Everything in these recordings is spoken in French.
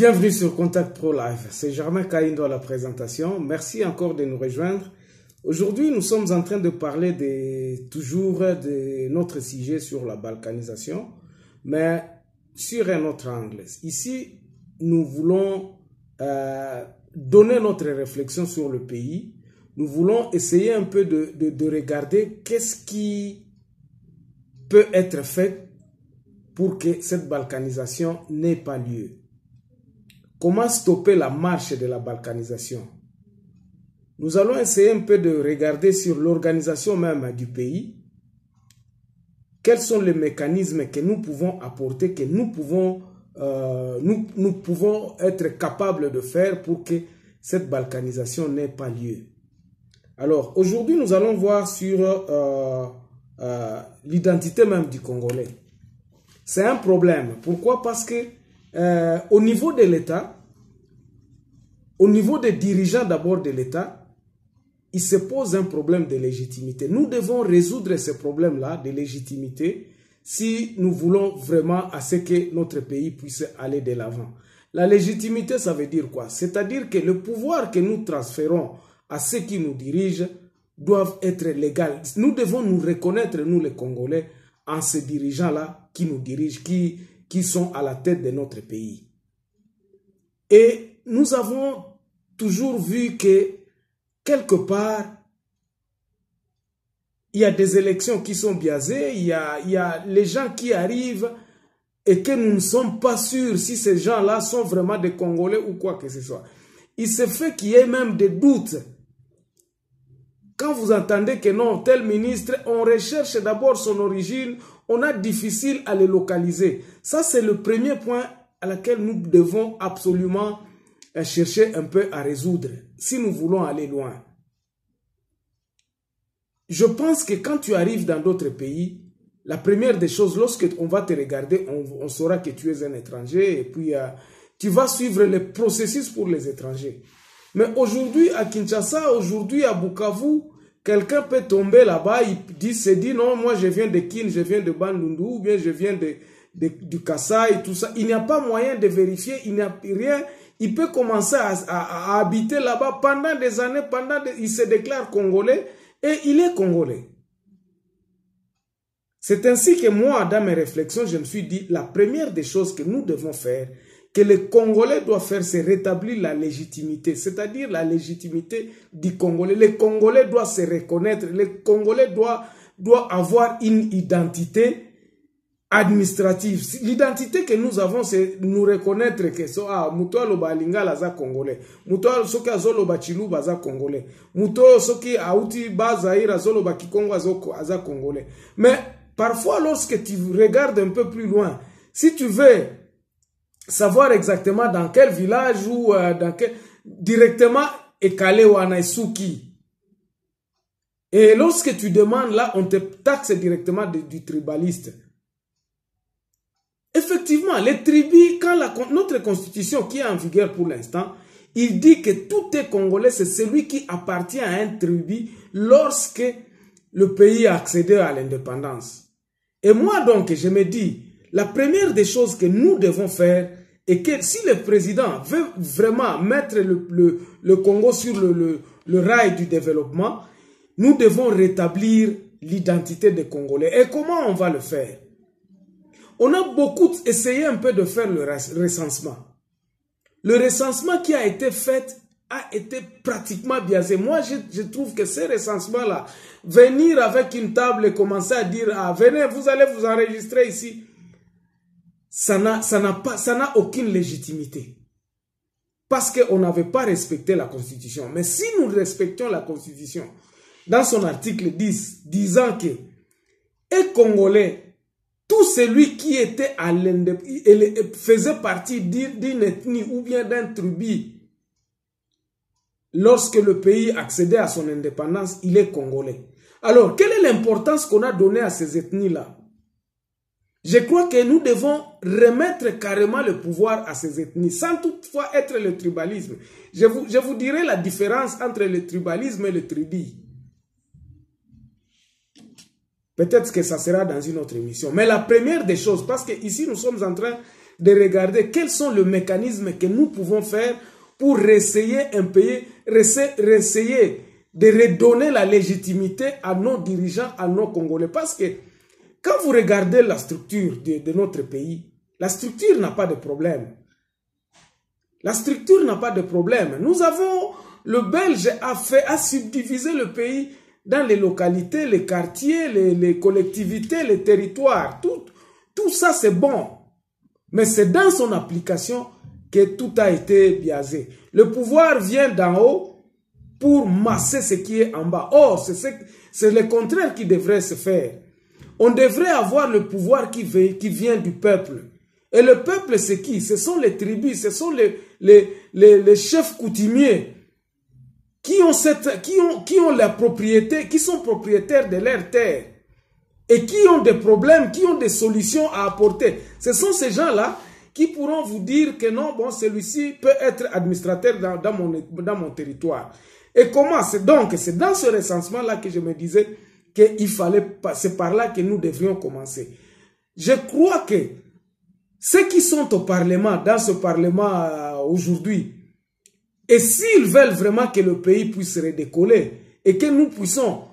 Bienvenue sur Contact Pro Live, c'est Germain Kaindo à la présentation. Merci encore de nous rejoindre. Aujourd'hui, nous sommes en train de parler toujours de notre sujet sur la balkanisation, mais sur un autre angle. Ici, nous voulons donner notre réflexion sur le pays. Nous voulons essayer un peu de regarder qu'est-ce qui peut être fait pour que cette balkanisation n'ait pas lieu. Comment stopper la marche de la balkanisation? Nous allons essayer un peu de regarder sur l'organisation même du pays. Quels sont les mécanismes que nous pouvons apporter, que nous pouvons être capables de faire pour que cette balkanisation n'ait pas lieu. Alors, aujourd'hui, nous allons voir sur l'identité même du Congolais. C'est un problème. Pourquoi? Parce que au niveau de l'État, au niveau des dirigeants d'abord de l'État, il se pose un problème de légitimité. Nous devons résoudre ce problème-là de légitimité si nous voulons vraiment à ce que notre pays puisse aller de l'avant. La légitimité, ça veut dire quoi? C'est-à-dire que le pouvoir que nous transférons à ceux qui nous dirigent doivent être légaux. Nous devons nous reconnaître, nous les Congolais, en ces dirigeants-là qui nous dirigent, qui sont à la tête de notre pays. Et nous avons toujours vu que, quelque part, il y a des élections qui sont biaisées, il y a les gens qui arrivent et que nous ne sommes pas sûrs si ces gens-là sont vraiment des Congolais ou quoi que ce soit. Il se fait qu'il y ait même des doutes. Quand vous entendez que non, tel ministre, on recherche d'abord son origine, on a difficile à le localiser. Ça, c'est le premier point à laquelle nous devons absolument chercher un peu à résoudre, si nous voulons aller loin. Je pense que quand tu arrives dans d'autres pays, la première des choses, lorsque on va te regarder, on saura que tu es un étranger et puis tu vas suivre les processus pour les étrangers. Mais aujourd'hui, à Kinshasa, aujourd'hui à Bukavu, quelqu'un peut tomber là-bas, il se dit non, moi je viens de Kin, je viens de Bandundu, ou bien je viens du Kassai, tout ça. Il n'y a pas moyen de vérifier, il n'y a rien. Il peut commencer à habiter là-bas pendant des années, il se déclare congolais et il est congolais. C'est ainsi que moi, dans mes réflexions, je me suis dit, la première des choses que nous devons faire, que les Congolais doivent faire, c'est rétablir la légitimité, c'est-à-dire la légitimité du Congolais. Les Congolais doivent se reconnaître, les Congolais doivent avoir une identité administrative. L'identité que nous avons, c'est nous reconnaître que muto loba lingala za Congolais, muto soki azoloba chiluba za Congolais, muto soki auti bazaira zoloba kikongo za Congolais. Mais parfois, lorsque tu regardes un peu plus loin, si tu veux savoir exactement dans quel village ou dans quel directement Ekale ou Anaisuki. Et lorsque tu demandes là, on te taxe directement du tribaliste. Effectivement, les tribus, quand notre constitution qui est en vigueur pour l'instant, il dit que tout est Congolais, c'est celui qui appartient à un tribu lorsque le pays a accédé à l'indépendance. Et moi donc, je me dis, la première des choses que nous devons faire est que si le président veut vraiment mettre le Congo sur le rail du développement, nous devons rétablir l'identité des Congolais. Et comment on va le faire? On a beaucoup essayé un peu de faire le recensement. Le recensement qui a été fait a été pratiquement biaisé. Moi, je trouve que ce recensement-là, venir avec une table et commencer à dire, ah, venez, vous allez vous enregistrer ici, ça n'a aucune légitimité. Parce qu'on n'avait pas respecté la Constitution. Mais si nous respections la Constitution, dans son article 10, disant que les Congolais, tout celui qui était à l'indépendance, faisait partie d'une ethnie ou bien d'un tribu, lorsque le pays accédait à son indépendance, il est Congolais. Alors, quelle est l'importance qu'on a donnée à ces ethnies-là? Je crois que nous devons remettre carrément le pouvoir à ces ethnies, sans toutefois être le tribalisme. Je vous dirai la différence entre le tribalisme et le tribu. Peut-être que ça sera dans une autre émission. Mais la première des choses, parce que ici nous sommes en train de regarder quels sont les mécanismes que nous pouvons faire pour essayer un pays, essayer de redonner la légitimité à nos dirigeants, à nos Congolais. Parce que quand vous regardez la structure de notre pays, la structure n'a pas de problème. La structure n'a pas de problème. Nous avons, le Belge a subdivisé le pays dans les localités, les quartiers, les collectivités, les territoires. Tout ça, c'est bon. Mais c'est dans son application que tout a été biaisé. Le pouvoir vient d'en haut pour masser ce qui est en bas. Or, c'est le contraire qui devrait se faire. On devrait avoir le pouvoir qui vient du peuple. Et le peuple, c'est qui? Ce sont les tribus, ce sont les chefs coutumiers qui ont la propriété, qui sont propriétaires de leurs terres et qui ont des problèmes, qui ont des solutions à apporter. Ce sont ces gens-là qui pourront vous dire que non, bon, celui-ci peut être administrateur dans mon territoire. Et comment? C'est dans ce recensement-là que je me disais qu'il fallait, c'est par là que nous devrions commencer. Je crois que ceux qui sont au Parlement, dans ce Parlement aujourd'hui, et s'ils veulent vraiment que le pays puisse redécoller et que nous puissions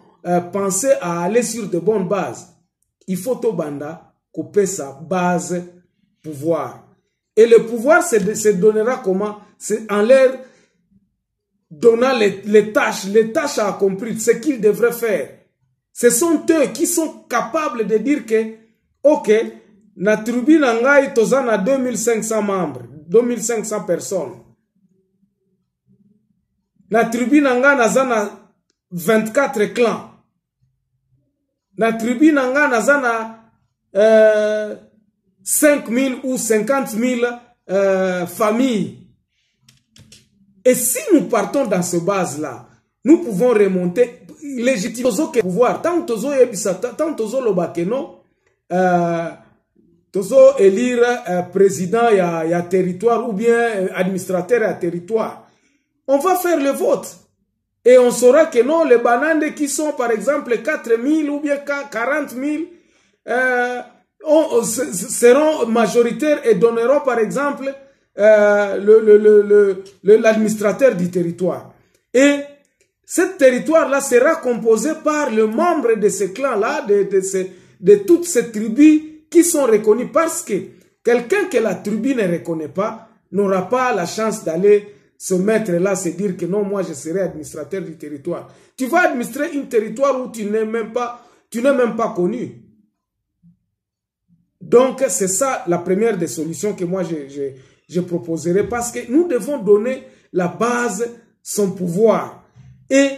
penser à aller sur de bonnes bases, il faut au Banda couper sa base pouvoir. Et le pouvoir se donnera comment? C'est en leur donnant les tâches à accomplir, ce qu'ils devraient faire. Ce sont eux qui sont capables de dire que, ok, na tribu nangai tozana 2500 membres, 2500 personnes. Na tribu nanga nazana 24 clans. Na tribu nanga nazana 5000 ou 50 000 familles. Et si nous partons dans ce base-là, nous pouvons remonter légitimement le pouvoir. Tant que le bakeno, tozo élire président y a territoire ou bien administrateur à territoire. On va faire le vote. Et on saura que non, les bananes qui sont par exemple 4 000 ou bien 40 000 seront majoritaires et donneront par exemple l'administrateur du territoire. Et ce territoire-là sera composé par le membre de ce clan-là, de toutes ces tribus qui sont reconnus, parce que quelqu'un que la tribu ne reconnaît pas n'aura pas la chance d'aller se mettre là, se dire que non, moi je serai administrateur du territoire. Tu vas administrer un territoire où tu n'es même pas connu. Donc c'est ça la première des solutions que moi je proposerai, parce que nous devons donner la base, son pouvoir. Et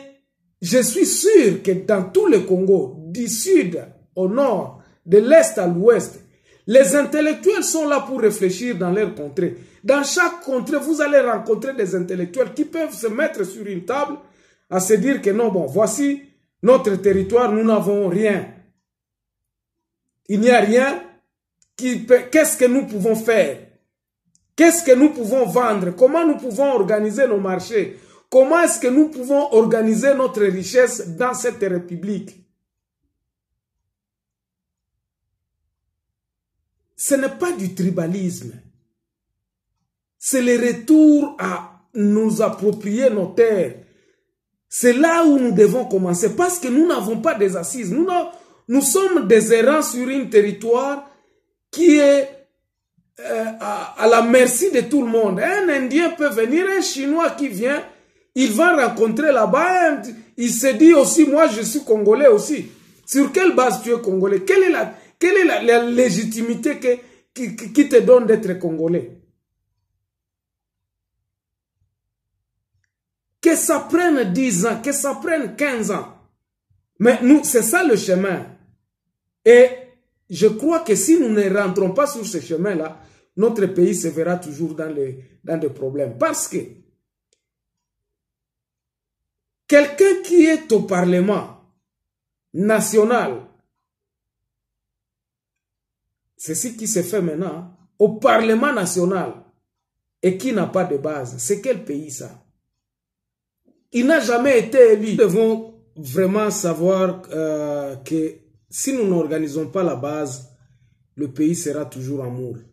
je suis sûr que dans tout le Congo, du sud au nord, de l'est à l'ouest, les intellectuels sont là pour réfléchir dans leur contrée. Dans chaque contrée, vous allez rencontrer des intellectuels qui peuvent se mettre sur une table à se dire que non, bon, voici notre territoire, nous n'avons rien. Il n'y a rien. Qu'est-ce que nous pouvons faire? Qu'est-ce que nous pouvons vendre? Comment nous pouvons organiser nos marchés? Comment est-ce que nous pouvons organiser notre richesse dans cette république? Ce n'est pas du tribalisme. C'est le retour à nous approprier nos terres. C'est là où nous devons commencer. Parce que nous n'avons pas des assises. Nous sommes des errants sur un territoire qui est à la merci de tout le monde. Un Indien peut venir, un Chinois qui vient, il va rencontrer là-bas, il se dit aussi, moi je suis Congolais aussi. Sur quelle base tu es Congolais? Quelle est la légitimité qui te donne d'être Congolais? Que ça prenne 10 ans, que ça prenne 15 ans. Mais nous, c'est ça le chemin. Et je crois que si nous ne rentrons pas sur ce chemin-là, notre pays se verra toujours dans des problèmes. Parce que quelqu'un qui est au Parlement national, c'est ce qui se fait maintenant, au Parlement national, et qui n'a pas de base, c'est quel pays ça? Il n'a jamais été élu. Nous devons vraiment savoir que si nous n'organisons pas la base, le pays sera toujours en moule.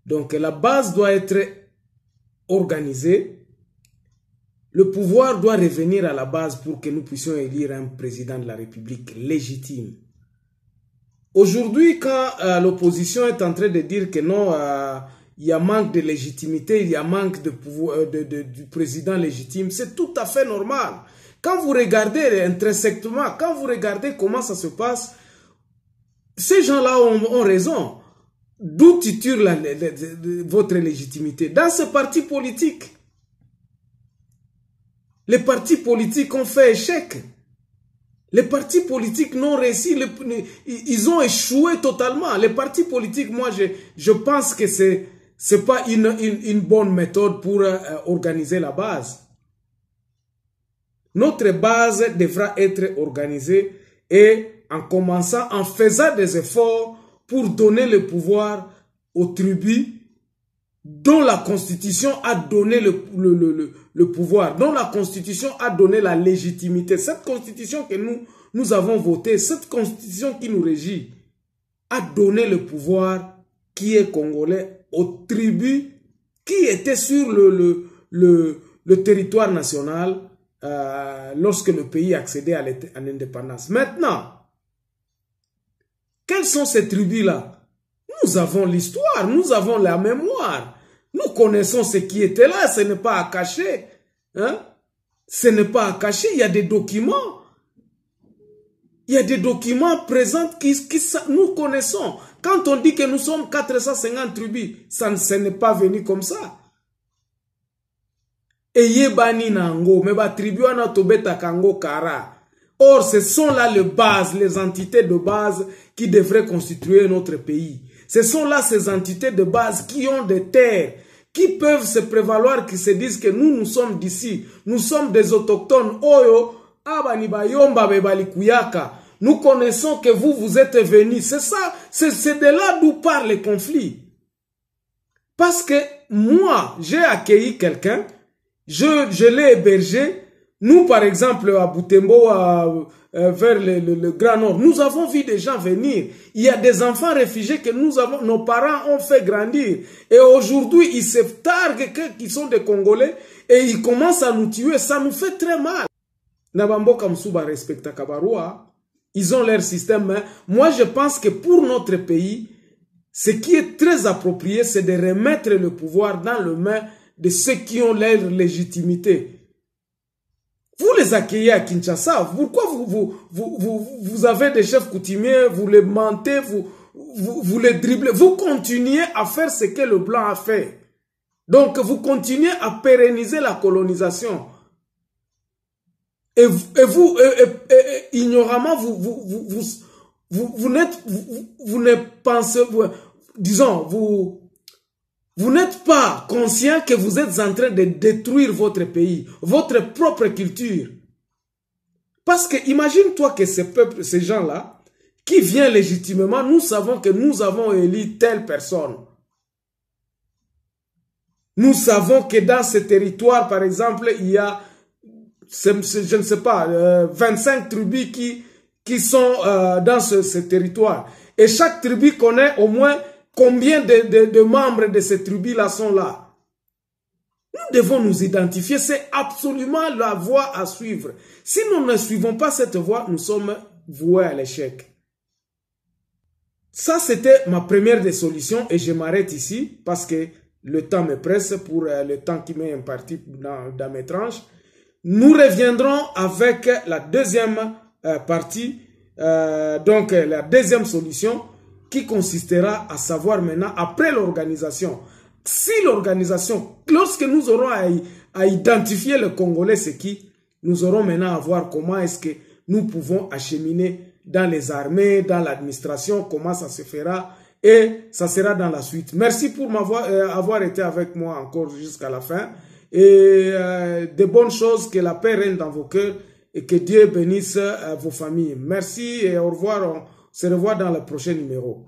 Donc la base doit être organisée. Le pouvoir doit revenir à la base pour que nous puissions élire un président de la République légitime. Aujourd'hui, quand l'opposition est en train de dire que non, il y a manque de légitimité, il y a manque de pouvoir, du président légitime, c'est tout à fait normal. Quand vous regardez intrinsèquement, quand vous regardez comment ça se passe, ces gens-là ont raison. D'où titre votre légitimité? Dans ce parti politique. Les partis politiques ont fait échec. Les partis politiques n'ont réussi, ils ont échoué totalement. Les partis politiques, moi, je pense que c'est pas une bonne méthode pour organiser la base. Notre base devra être organisée et en commençant, en faisant des efforts pour donner le pouvoir aux tribus dont la Constitution a donné le pouvoir, dont la Constitution a donné la légitimité. Cette Constitution que nous avons votée, cette Constitution qui nous régit, a donné le pouvoir qui est congolais aux tribus qui étaient sur le territoire national lorsque le pays accédait à l'indépendance. Maintenant, quelles sont ces tribus-là? Nous avons l'histoire, nous avons la mémoire. Nous connaissons ce qui était là, ce n'est pas à cacher. Hein? Ce n'est pas à cacher, il y a des documents. Il y a des documents présents qui nous connaissons. Quand on dit que nous sommes 450 tribus, ce n'est pas venu comme ça. Eye bani nango, mais ba tribu ana tobeta kango kara. Or, ce sont là les bases, les entités de base qui devraient constituer notre pays. Ce sont là ces entités de base qui ont des terres, qui peuvent se prévaloir, qui se disent que nous sommes d'ici, nous sommes des autochtones. Oyo, abani bayomba bebali kuyaka. Nous connaissons que vous êtes venus. C'est ça, c'est de là d'où part les conflits. Parce que moi, j'ai accueilli quelqu'un, je l'ai hébergé. Nous, par exemple, à Butembo, vers le Grand Nord, nous avons vu des gens venir. Il y a des enfants réfugiés que nos parents ont fait grandir. Et aujourd'hui, ils se targuent qu'ils sont des Congolais et ils commencent à nous tuer. Ça nous fait très mal. Nabamboka Msuba respecta Kabarua. Ils ont leur système. Hein. Moi, je pense que pour notre pays, ce qui est très approprié, c'est de remettre le pouvoir dans les mains de ceux qui ont leur légitimité. Vous les accueillez à Kinshasa. Pourquoi vous avez des chefs coutumiers, vous les mentez, vous les dribblez. Vous continuez à faire ce que le blanc a fait. Donc, vous continuez à pérenniser la colonisation. Et vous, ignoramment, vous n'êtes pas conscient que vous êtes en train de détruire votre pays, votre propre culture. Parce que imagine-toi que ces peuples, ces gens-là, qui viennent légitimement, nous savons que nous avons élu telle personne. Nous savons que dans ce territoire, par exemple, il y a, je ne sais pas, 25 tribus qui sont dans ce territoire. Et chaque tribu connaît au moins combien de membres de ces tribus-là sont là. Nous devons nous identifier. C'est absolument la voie à suivre. Si nous ne suivons pas cette voie, nous sommes voués à l'échec. Ça, c'était ma première des solutions et je m'arrête ici parce que le temps me presse pour le temps qui m'est imparti dans mes tranches. Nous reviendrons avec la deuxième partie, donc la deuxième solution qui consistera à savoir maintenant, après l'organisation, si l'organisation, lorsque nous aurons à identifier le Congolais, c'est qui, nous aurons maintenant à voir comment est-ce que nous pouvons acheminer dans les armées, dans l'administration, comment ça se fera, et ça sera dans la suite. Merci pour avoir été avec moi encore jusqu'à la fin. Et de bonnes choses, que la paix règne dans vos cœurs et que Dieu bénisse vos familles. Merci et au revoir. On se revoit dans le prochain numéro.